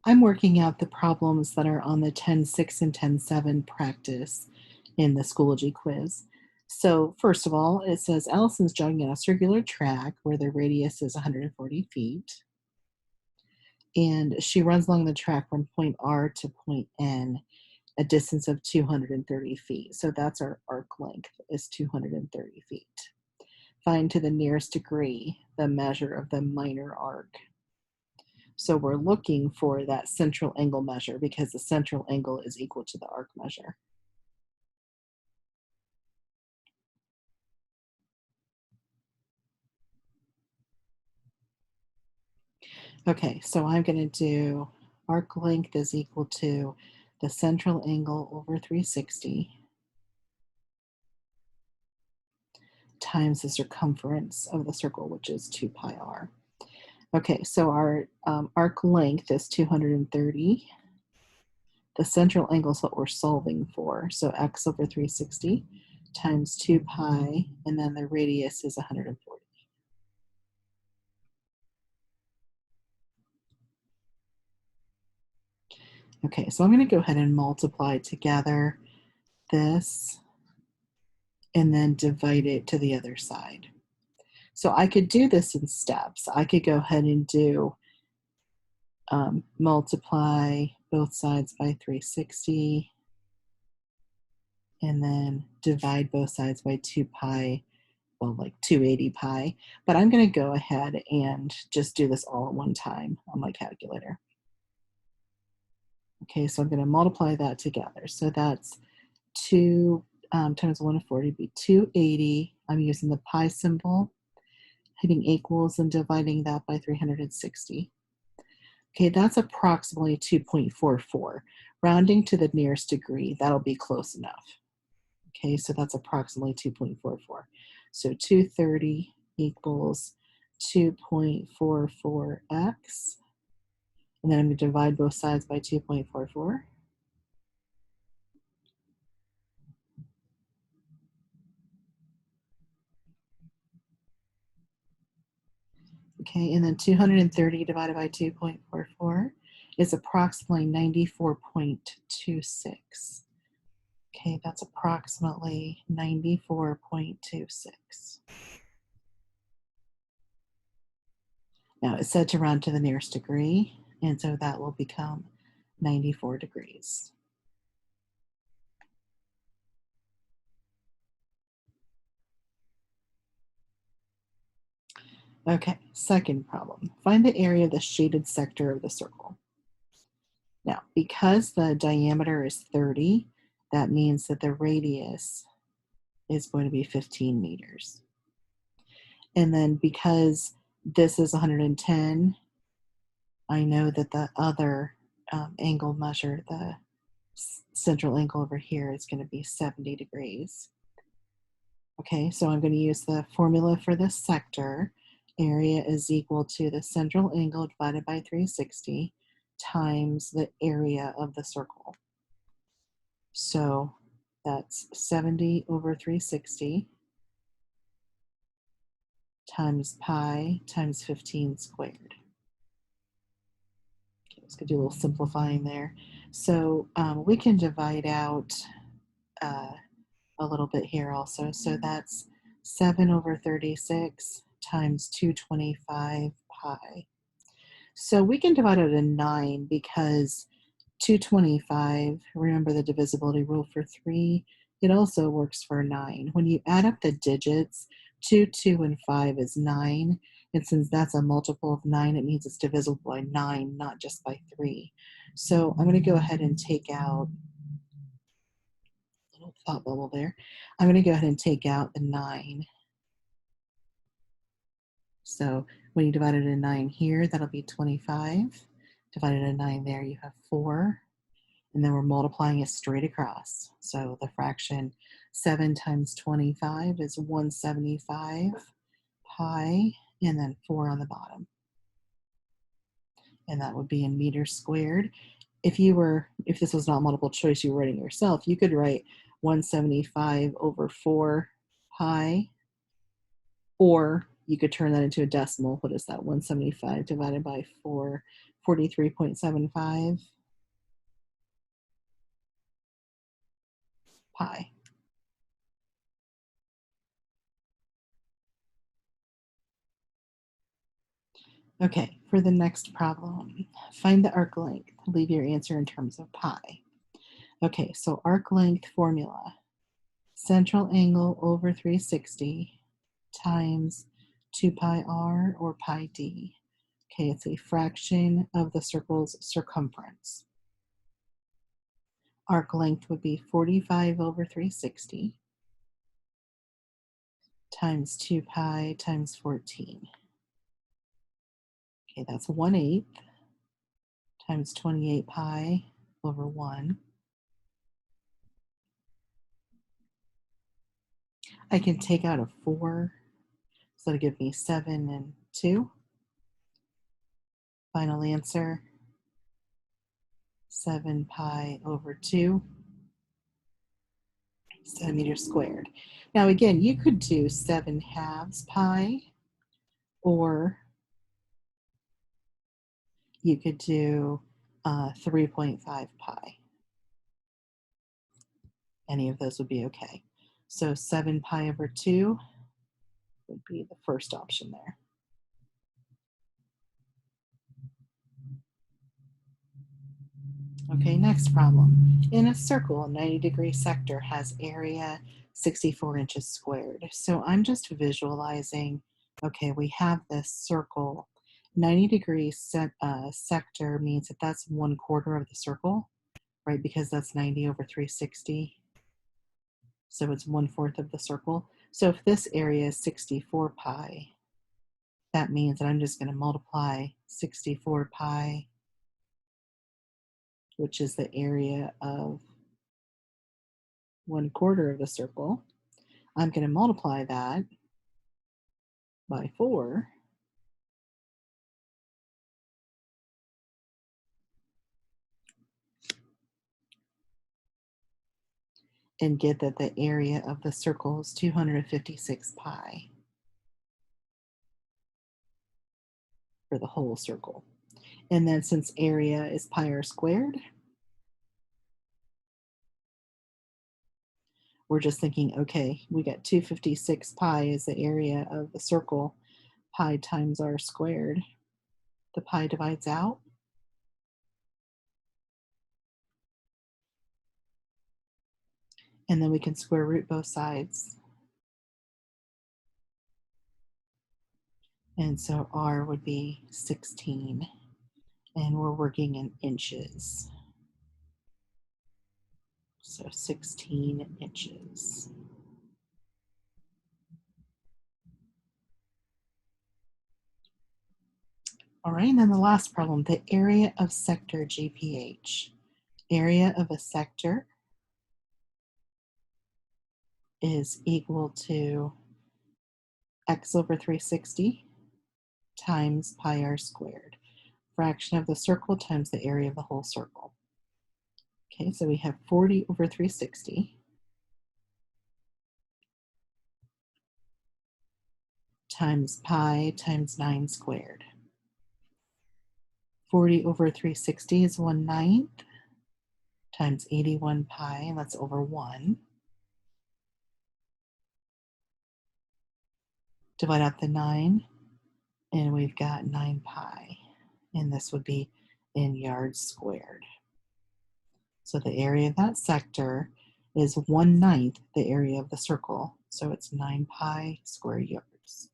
I'm working out the problems that are on the 10-6 and 10-7 practice in the Schoology quiz. So first of all, it says Allison's jogging on a circular track where the radius is 140 feet. And she runs along the track from point R to point N, a distance of 230 feet. So that's our arc length is 230 feet. Find to the nearest degree the measure of the minor arc. So we're looking for that central angle measure because the central angle is equal to the arc measure. Okay, so I'm going to do arc length is equal to the central angle over 360 times the circumference of the circle, which is 2 pi r. Okay, so our arc length is 230. The central angle is what we're solving for. So x over 360 times 2 pi, and then the radius is 140. Okay, so I'm going to go ahead and multiply together this and then divide it to the other side. So I could do this in steps. I could go ahead and do multiply both sides by 360 and then divide both sides by 2 pi, well, like 280 pi. But I'm going to go ahead and just do this all at one time on my calculator. Okay, so I'm going to multiply that together. So that's 2 times 140 would be 280. I'm using the pi symbol, hitting equals and dividing that by 360. Okay, that's approximately 2.44. Rounding to the nearest degree, that'll be close enough. Okay, so that's approximately 2.44. So 230 equals 2.44x. And then I'm going to divide both sides by 2.44. Okay, and then 230 divided by 2.44 is approximately 94.26. Okay, that's approximately 94.26. Now it's said to round to the nearest degree, and so that will become 94 degrees. Okay, second problem. Find the area of the shaded sector of the circle. Now, because the diameter is 30, that means that the radius is going to be 15 meters. And then because this is 110, I know that the other angle measure, the central angle over here, is going to be 70 degrees. Okay, so I'm going to use the formula for this sector. Area is equal to the central angle divided by 360 times the area of the circle. So that's 70 over 360 times pi times 15 squared. Okay, let's go do a little simplifying there. So we can divide out a little bit here also. So that's 7 over 36 times 225 pi. So we can divide it in 9 because 225, remember the divisibility rule for 3, it also works for 9. When you add up the digits, 2, 2, and 5 is 9. And since that's a multiple of 9, it means it's divisible by 9, not just by 3. So I'm going to go ahead and take out a little thought bubble there. I'm going to go ahead and take out the 9. So when you divide it in 9 here, that'll be 25. Divided in 9 there, you have 4. And then we're multiplying it straight across. So the fraction 7 times 25 is 175 pi, and then 4 on the bottom. And that would be in meters squared. If this was not multiple choice, you were writing yourself, you could write 175 over 4 pi, or you could turn that into a decimal. What is that? 175 divided by 4, 43.75 pi. Okay, for the next problem, find the arc length. Leave your answer in terms of pi. Okay, so arc length formula. Central angle over 360 times 2 pi r or pi d. Okay, it's a fraction of the circle's circumference. Arc length would be 45 over 360 times 2 pi times 14. Okay, that's 1/8 times 28 pi over 1. I can take out a 4, so that'll give me 7 and 2. Final answer, 7 pi over 2 centimeters squared. Now again, you could do 7/2 pi, or you could do 3.5 pi. Any of those would be okay. So 7 pi over 2 would be the first option there. Okay, next problem. In a circle, a 90-degree sector has area 64 inches squared. So I'm just visualizing, okay, we have this circle. 90-degree sector means that that's 1/4 of the circle, right? Because that's 90 over 360. So it's 1/4 of the circle. So if this area is 64 pi, that means that I'm just going to multiply 64 pi, which is the area of 1/4 of the circle. I'm going to multiply that by 4, and get that the area of the circle is 256 pi for the whole circle. And then since area is pi r squared, we're just thinking, okay, we got 256 pi is the area of the circle. Pi times r squared. The pi divides out. And then we can square root both sides. And so r would be 16. And we're working in inches. So 16 inches. All right, and then the last problem, the area of sector GPH. Area of a sector is equal to x over 360 times pi r squared. Fraction of the circle times the area of the whole circle. Okay, so we have 40 over 360 times pi times 9 squared. 40 over 360 is 1/9 times 81 pi, and that's over 1. Divide out the 9, and we've got 9 pi, and this would be in yards squared. So the area of that sector is 1/9 the area of the circle, so it's 9 pi square yards.